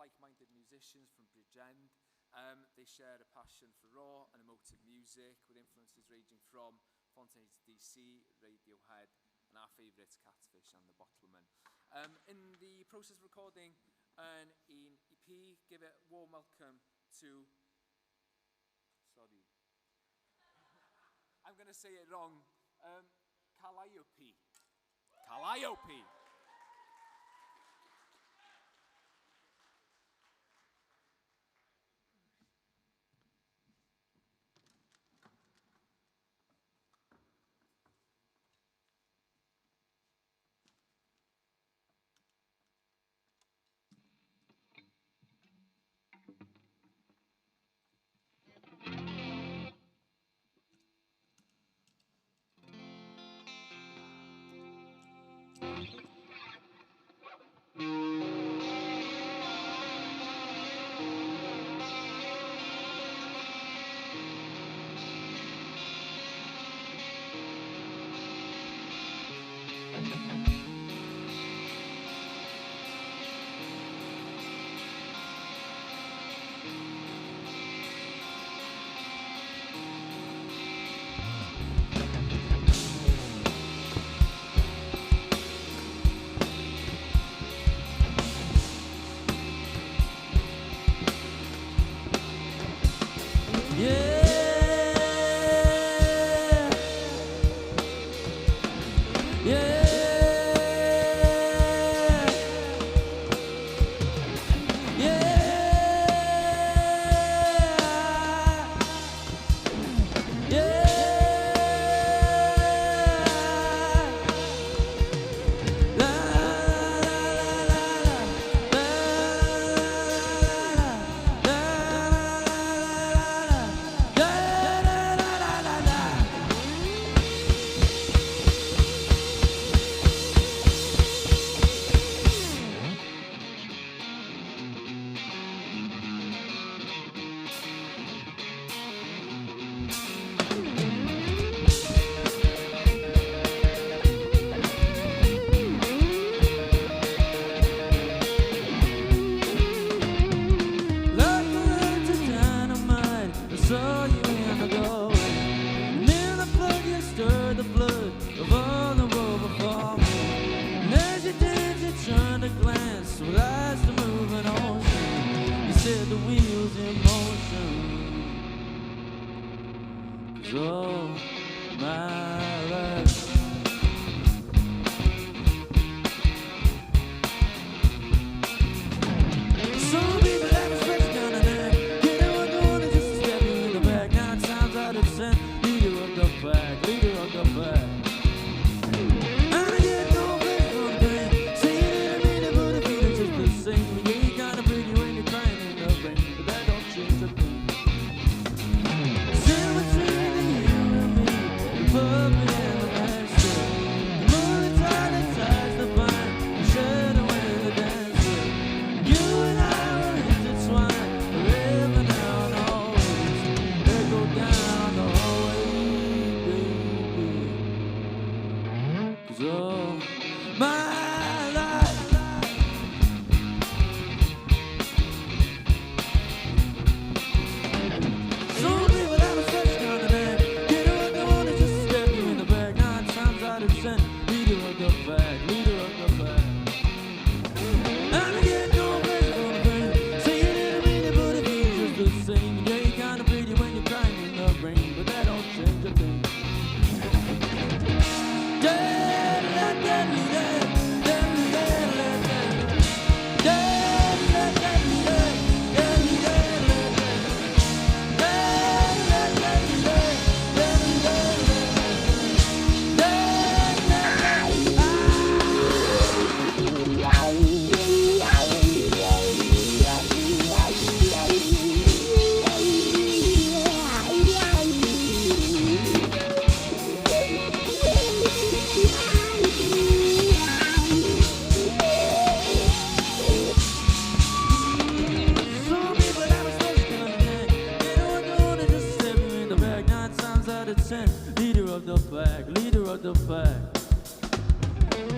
like-minded musicians from Bridgend. They share a passion for raw and emotive music with influences ranging from Fontaines DC, Radiohead, and our favourites Catfish and The Bottlemen. In the process of recording an EP, give it a warm welcome to... Sorry. I'm going to say it wrong. Calliope. Calliope.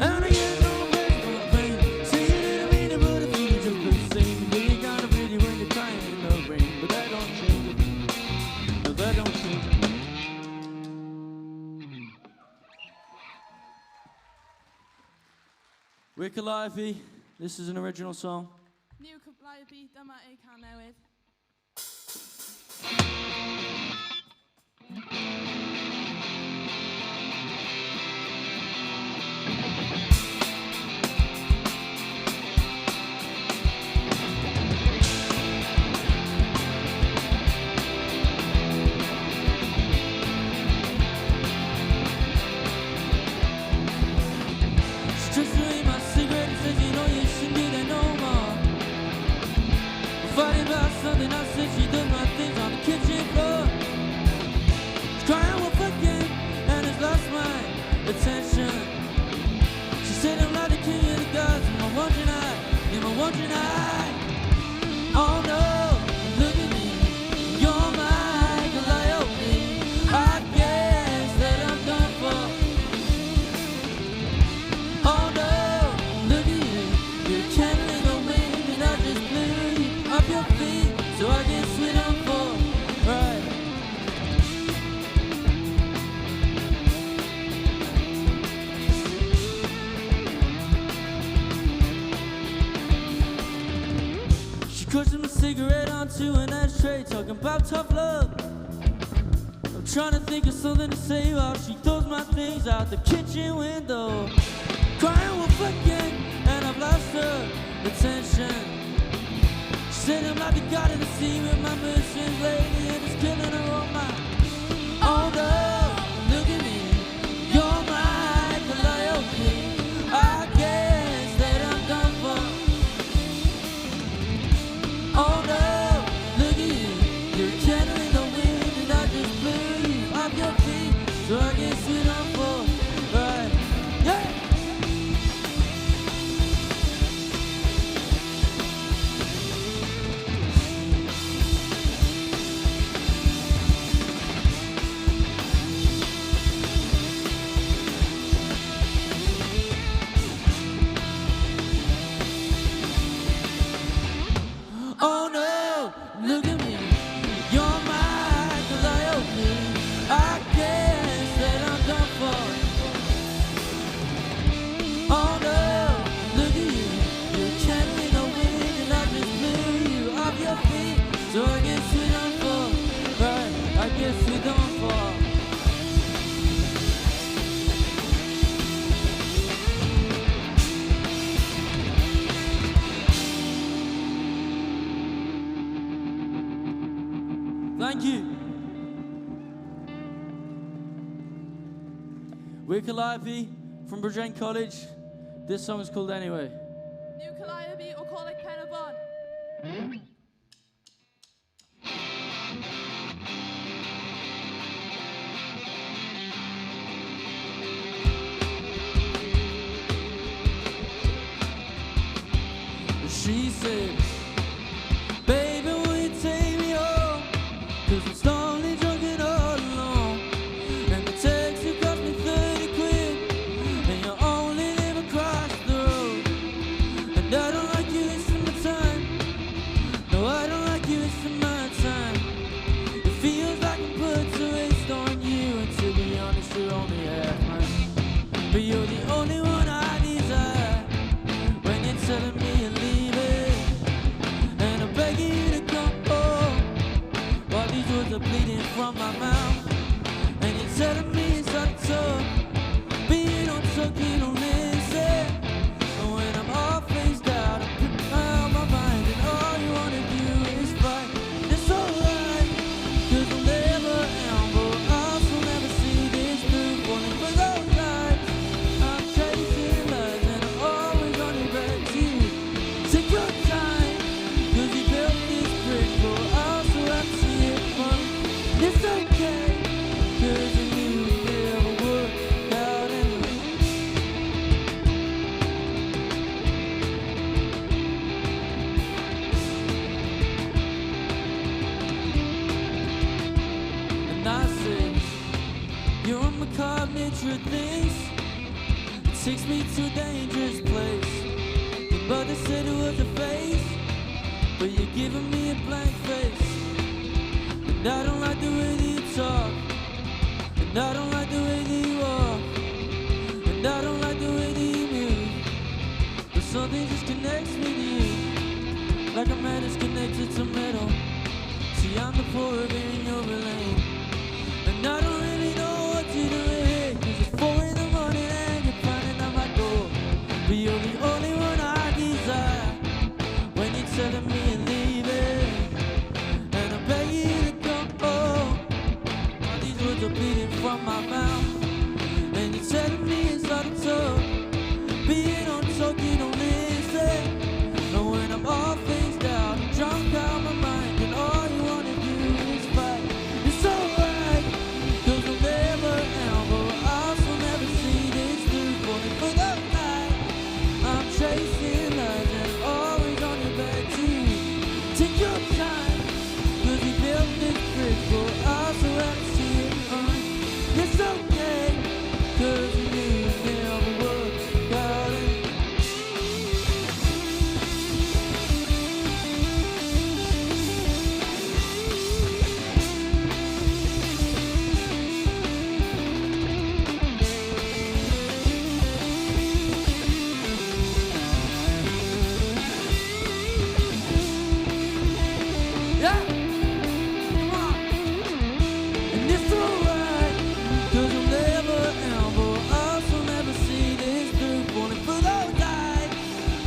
And I get no place for the pain. See it in a minute, but the feeling just the same. You We're Calliope. This is an original song. New Calliope, dyma ei can newydd. Something I said, she does my things on the kitchen floor. She's crying with fucking and has lost my attention. She said I'm like the king of the gods in my wandering eye, in my wandering eye. Oh no, look at me, you're my Calliope. I guess that I'm done for. Oh no, look at you, you're a candle in the wind and I just blew you up your feet. So I guess we don't fall right. She crushed my cigarette onto an ashtray, talking about tough love. I'm trying to think of something to say while she throws my things out the kitchen window. Crying with fucking, and I've lost her attention. Said I'm like the god of the sea with my missions lately and it's killing her all my. Oh no, look at me, you're my Calliope. I guess that I'm done for. Oh no, look at you, you're a candle in the wind and I just blew you off your feet. So I guess we done for, right, yeah. Oh no, look at me, you're my Calliope. I guess that I'm done for. Oh no, look at you, you're a candle in the wind and I just blew you off your feet. So I guess we done for, right, I guess we done for. Thank you. We're Calliope from Bridgend College. This song is called Anyway. New Calliope or Coleg Pen y Bont. She said, baby, will you take me home? 'Cause I'm slowly drunken all alone. And the taxi cost me 30 quid. And you only live across the road. And I don't like you wasting my time. No, I don't like you wasting my time. It feels like I'm put to waste on you. And to be honest, you're only half mine. But you're the only one I desire. When you're telling me you're leaving, and I'm begging you to come home, while these words are bleeding from my mouth, and you're telling me it's not tough, but you don't talk, you don't listen. And when I'm all phased out, I'm putting out my mind, and all you wanna do is fight. It's alright, 'cause I'll never but I'll also never see this through. Falling for those lights, I'm chasing lights, and I'm always on your back to you. Take your time, 'cause you built this bridge, but I also have to see it from. It's okay, 'cause you knew it never worked out anyway. And I say, you're a macabre nature of things. It takes me to a dangerous place. Your brother said it was a phase, but you're giving me a blank face. And I don't like the way that you talk, and I don't like the way that you walk, and I don't like the way that you move. something just connects with you, like a man is connected to metal. See, I'm the poor of in your lane, and I don't really know what to do here, 'cause it's 4 in the morning and you're pounding on my door. But you're the only one I desire when you're telling me you're leaving, and I beg you to come home. All these words are bleeding from my mouth, and you're telling me it's not a talk. Being on talk, you don't listen. And when I'm all faced out, I'm drunk out my mind, and all you wanna do is fight. It's alright, 'cause we'll never ever, I will never see this through. Falling for the night, I'm chasing lies and always on your back too. Take your time, 'cause we built this bridge for us to ever see it on. It's okay, 'cause we knew it never work out. Yeah, come on. And it's alright, 'cause we'll never ever, us will never see this through. Falling for those nights,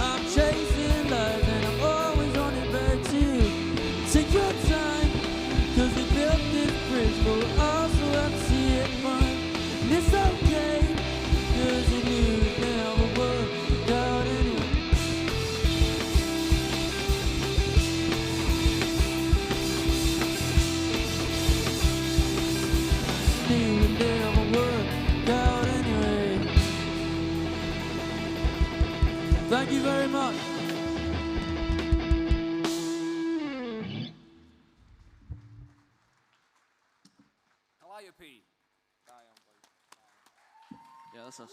I'm chasing lies and I'm always on your back too. Take your time, 'cause we built this bridge for us to ever see it run. And it's okay, 'cause we knew it never worked out anyway. Knew it never worked out anyway. Thank you very much. Calliope. Da iawn, boys. Yeah, that's us.